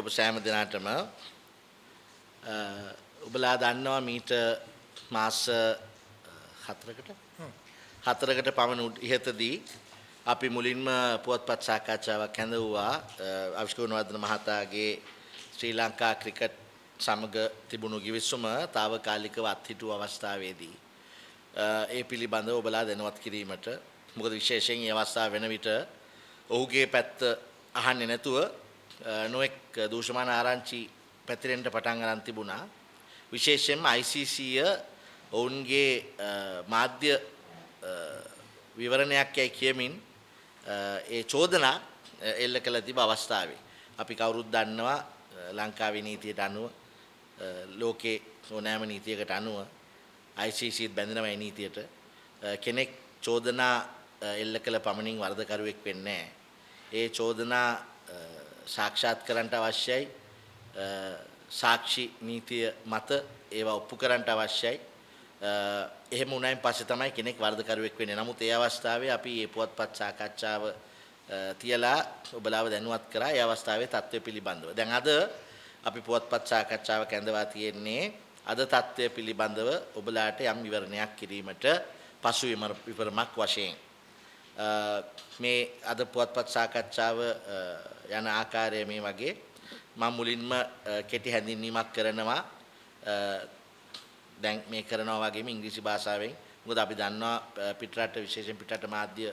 ඔබ සෑම දිනකටම ඔබලා දන්නවා මීට මාස 4කට පමණ ඉහතදී අපි මුලින්ම පුවත්පත් සාකච්ඡාවක් හැඳවුවා අවිෂ්ක ගුණවර්ධන මහතාගේ ශ්‍රී ලංකා ක්‍රිකට් සමග තිබුණු ගිවිසුම తాවකාලිකව අත්හිටු අවස්ථාවේදී ඒ පිළිබඳව ඔබලා දැනුවත් කිරීමට මොකද විශේෂයෙන් මේ අවස්ථාව වෙන විට ඔහුගේ පැත්ත අහන්නේ නැතුව නොඑක් දූෂ්‍යමාන ආරංචි පැතිරෙන්න පටන් ගන්න තිබුණා විශේෂයෙන්ම ICC ඔවුන්ගේ මාධ්‍ය විවරණයක් යයි කියමින් ඒ චෝදනා එල්ල කළ තිබ අවස්ථාවේ අපි කවුරුත් දන්නවා ලංකාවේ නීතියට අනුව ලෝකේ ඕනෑම නීතියකට අනුව ICC බැඳෙනවා මේ නීතියට කෙනෙක් චෝදනා එල්ල කළ පමණින් වරදකරුවෙක් වෙන්නේ නැහැ ඒ චෝදනා සාක්ෂාත් කරන්නට අවශ්‍යයි සාක්ෂි නීතිය මත ඒවා ඔප්පු කරන්නට අවශ්‍යයි එහෙම වුණායින් පස්සේ තමයි කෙනෙක් වරදකරුවෙක් වෙන්නේ. නමුත් ඒ අවස්ථාවේ අපි මේ පුවත්පත් සාකච්ඡාව තියලා ඔබලාව දැනුවත් කරා ඒ අවස්ථාවේ තත්ත්වය පිළිබඳව. දැන් අද අපි පුවත්පත් සාකච්ඡාවක් ඇඳවා තියෙන්නේ අද තත්ත්වය පිළිබඳව ඔබලාට යම් විවරණයක් කිරීමට පසු විමර්මක් වශයෙන්. මේ අද පුවත්පත් සාකච්ඡාව යන ආකාරය මේ වගේ මම මුලින්ම කෙටි හැඳින්වීමක් කරනවා දැන් මේ කරනවා වගේම ඉංග්‍රීසි භාෂාවෙන් මොකද අපි දන්නවා පිටරට විශේෂයෙන් පිටරට මාධ්‍ය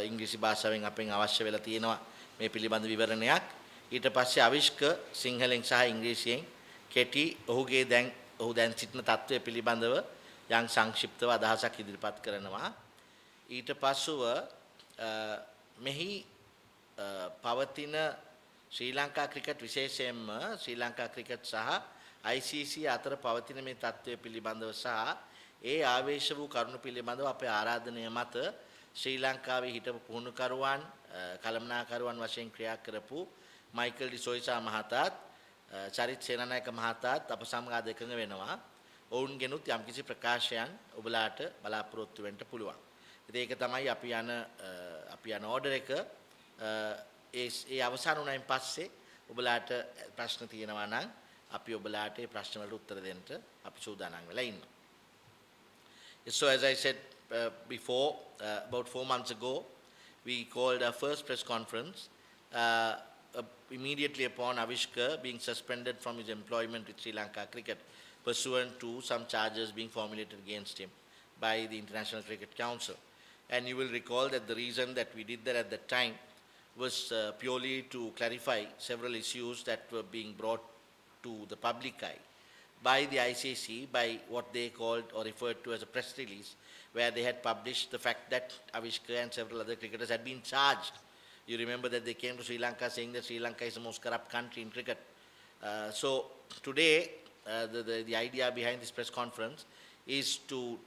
ඉංග්‍රීසි භාෂාවෙන් අපෙන් අවශ්‍ය වෙලා තියෙනවා මේ පිළිබඳ විවරණයක් ඊට පස්සේ අවිෂ්ක සිංහලෙන් සහ ඉංග්‍රීසියෙන් කෙටි ඔහු දැන් සිටින තත්ත්වය පිළිබඳව යම් සංක්ෂිප්තව අදහසක් ඉදිරිපත් කරනවා ඊට පස්සුව මෙහි පවතින ශ්‍රී ලංකා ක්‍රිකට් විශේෂයෙන්ම ශ්‍රී ලංකා ක්‍රිකට් සහ ICC අතර පවතින මේ තත්ත්වය පිළිබඳව සහ ඒ ආවේශ වූ කරුණු පිළිබඳව අපේ ආරාධනය මත ශ්‍රී ලංකාවේ හිටපු පුහුණුකරුවන් කළමනාකරුවන් වශයෙන් ක්‍රියා කරපු මයිකල් ඩිසෝයිසා මහතාත් චරිත් සේනානායක මහතාත් අප සමග අද එකඟ වෙනවා ඔවුන්ගෙනුත් යම්කිසි ප්‍රකාශයන් ඔබලාට බලාපොරොත්තු වෙන්න පුළුවන්. ඒක තමයි අපි යන ඕඩර් එක ඒ අවසන් වුණායින් පස්සේ ඔබලාට ප්‍රශ්න තියෙනවා නම් අපි ඔබලාට ඒ ප්‍රශ්න වලට උත්තර දෙන්න අපි සූදානම් වෙලා ඉන්නවා. So as I said before, about 4 months ago, we called our first press conference immediately upon Avishka being suspended from his employment with Sri Lanka Cricket pursuant to some charges being formulated against him by the International Cricket Council. And you will recall that the reason that we did that at that time was purely to clarify several issues that were being brought to the public eye by the ICC by what they called or referred to as a press release where they had published the fact that Avishka and several other cricketers had been charged. You remember that they came to Sri Lanka saying that Sri Lanka is the most corrupt country in cricket. So today the idea behind this press conference is to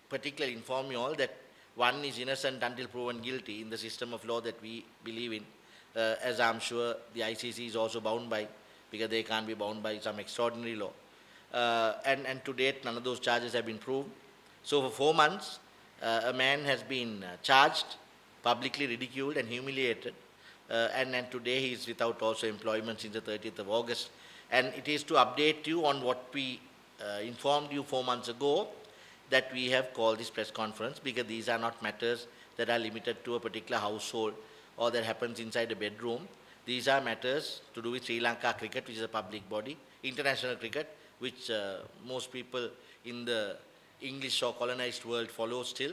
particularly inform you all that one is innocent until proven guilty in the system of law that we believe in, as I'm sure the ICC is also bound by, because they can't be bound by some extraordinary law. And to date, none of those charges have been proved. So for 4 months, a man has been charged, publicly ridiculed and humiliated, and today he is without also employment since the 30th of August. And it is to update you on what we informed you 4 months ago, that we have called this press conference, because these are not matters that are limited to a particular household or that happens inside a bedroom. These are matters to do with Sri Lanka cricket, which is a public body, international cricket, which most people in the English or colonized world follow still.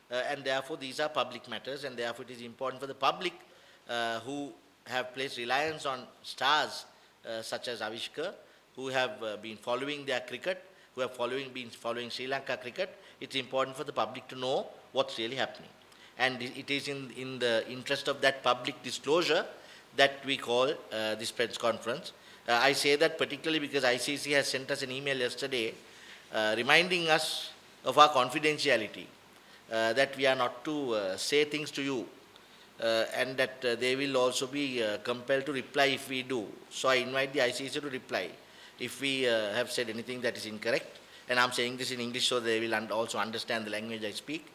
And therefore, these are public matters, and therefore it is important for the public who have placed reliance on stars such as Avishka, who have been following their cricket, who have been following Sri Lanka cricket. It's important for the public to know what's really happening. And it is in the interest of that public disclosure that we call this press conference. I say that particularly because ICC has sent us an email yesterday reminding us of our confidentiality, that we are not to say things to you, and that they will also be compelled to reply if we do. So I invite the ICC to reply if we have said anything that is incorrect. And I'm saying this in English so they will also understand the language I speak.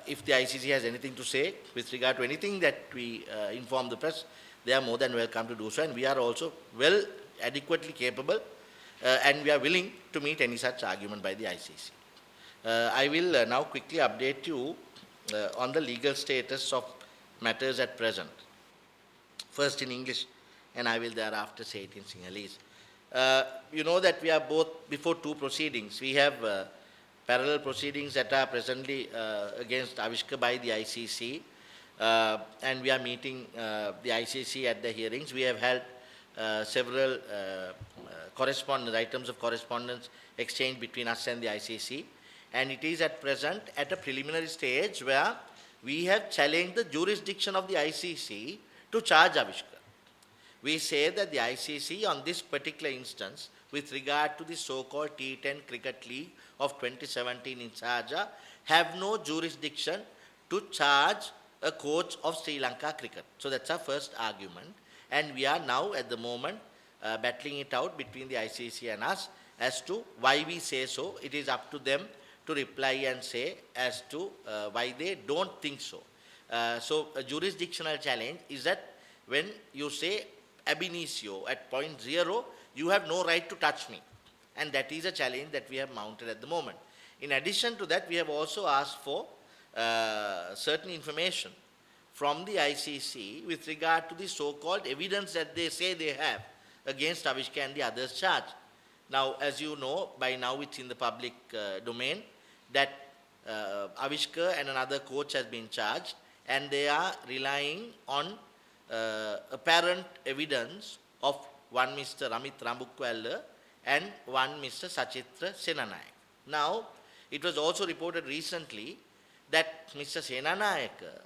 If the ICC has anything to say with regard to anything that we inform the press, they are more than welcome to do so, and we are also well adequately capable and we are willing to meet any such argument by the ICC. I will now quickly update you on the legal status of matters at present. First in English, and I will thereafter say it in Sinhalese. You know that we are both before two proceedings. We have parallel proceedings that are presently against Avishka by the ICC, and we are meeting the ICC at the hearings. We have held several items of correspondence exchanged between us and the ICC, and it is at present at a preliminary stage where we have challenged the jurisdiction of the ICC to charge Avishka. We say that the ICC on this particular instance, with regard to the so-called T10 Cricket League of 2017 in Sharjah, have no jurisdiction to charge a coach of Sri Lanka cricket. So that's our first argument, and we are now at the moment battling it out between the ICC and us as to why we say so. It is up to them to reply and say as to why they don't think so. So a jurisdictional challenge is that when you say ab initio at point 0, you have no right to touch me, and that is a challenge that we have mounted at the moment. In addition to that, we have also asked for certain information from the ICC with regard to the so-called evidence that they say they have against Avishka and the others charged. Now, as you know, by now it's in the public domain that Avishka and another coach has been charged, and they are relying on apparent evidence of one Mr. Amit Rambukwalla and one Mr. Sachitra Senanayak. Now, it was also reported recently that Mr. Senanayaka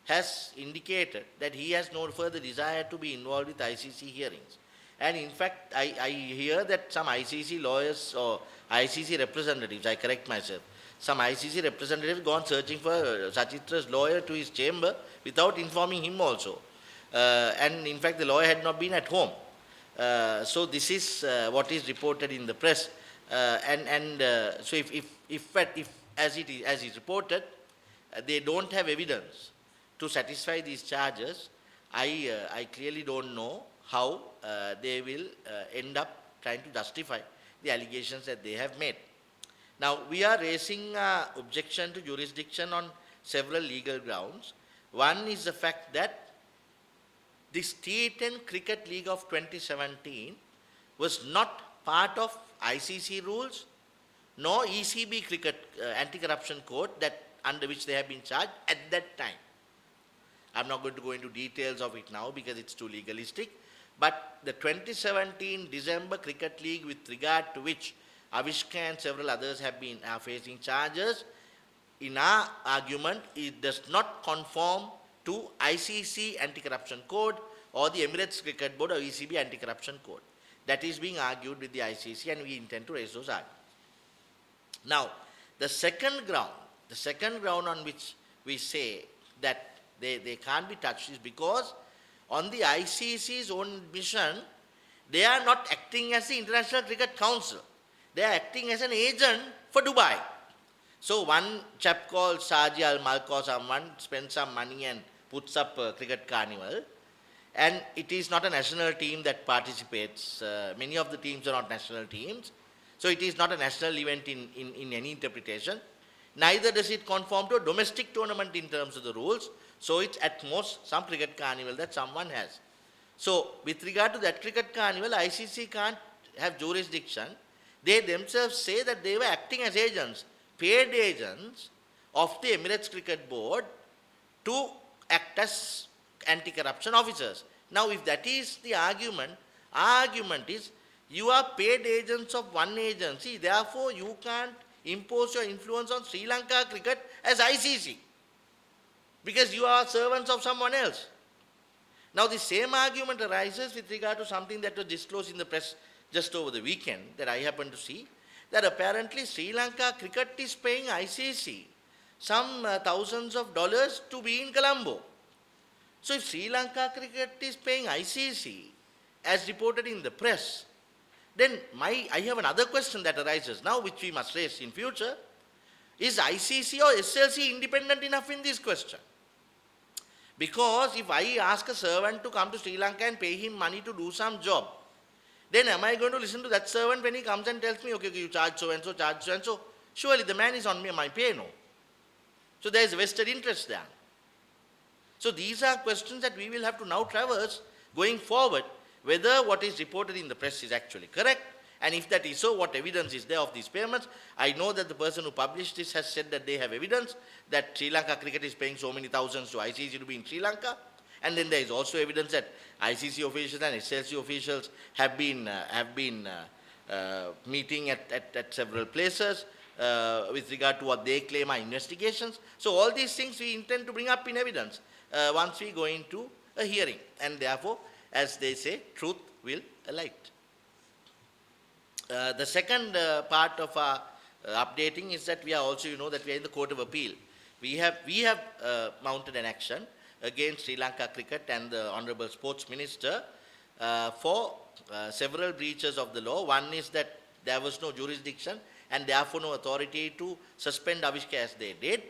has indicated that he has no further desire to be involved with ICC hearings. And in fact, I hear that some ICC lawyers or ICC representatives, I correct myself, some ICC representatives gone searching for Sachitra's lawyer to his chamber without informing him also. And in fact, the lawyer had not been at home. So this is what is reported in the press. So if as is reported, they don't have evidence to satisfy these charges, I clearly don't know how they will end up trying to justify the allegations that they have made. Now, we are raising objection to jurisdiction on several legal grounds. One is the fact that this T10 Cricket League of 2017 was not part of ICC rules nor ECB cricket anti-corruption code that under which they have been charged at that time. I'm not going to go into details of it now because it's too legalistic, but the 2017 December Cricket League, with regard to which Avishka and several others have been facing charges, in our argument, it does not conform to ICC anti-corruption code or the Emirates Cricket Board or ECB anti-corruption code. That is being argued with the ICC, and we intend to raise those arguments. Now, the second ground on which we say that they can't be touched is because on the ICC's own mission, they are not acting as the International Cricket Council. They are acting as an agent for Dubai. So one chap called Saji Al-Malk or someone spends some money and puts up a cricket carnival, and it is not a national team that participates. Many of the teams are not national teams. So it is not a national event in any interpretation. Neither does it conform to a domestic tournament in terms of the rules. So it's at most some cricket carnival that someone has. So with regard to that cricket carnival, ICC can't have jurisdiction. They themselves say that they were acting as agents, paid agents of the Emirates Cricket Board to act as anti-corruption officers. Now, if that is the argument, our argument is you are paid agents of one agency, therefore you can't impose your influence on Sri Lanka cricket as ICC because you are servants of someone else. Now, the same argument arises with regard to something that was disclosed in the press just over the weekend that I happened to see, that apparently Sri Lanka cricket is paying ICC some thousands of dollars to be in Colombo. So if Sri Lanka cricket is paying ICC, as reported in the press, then I have another question that arises now, which we must raise in future. Is ICC or SLC independent enough in this question? Because if I ask a servant to come to Sri Lanka and pay him money to do some job, then am I going to listen to that servant when he comes and tells me, okay, you charge so and so, charge so and so? Surely the man is on my pay, no? So there is vested interest there. So these are questions that we will have to now traverse going forward, whether what is reported in the press is actually correct, and if that is so, what evidence is there of these payments. I know that the person who published this has said that they have evidence that Sri Lanka Cricket is paying so many thousands to ICC to be in Sri Lanka, and then there is also evidence that ICC officials and SLC officials have been meeting at several places with regard to what they claim are investigations. So all these things we intend to bring up in evidence once we go into a hearing, and therefore, as they say, truth will alight. The second part of our updating is that we are also, that we are in the Court of Appeal. We have mounted an action against Sri Lanka Cricket and the Honourable Sports Minister for several breaches of the law. One is that there was no jurisdiction and therefore no authority to suspend Avishka as they did.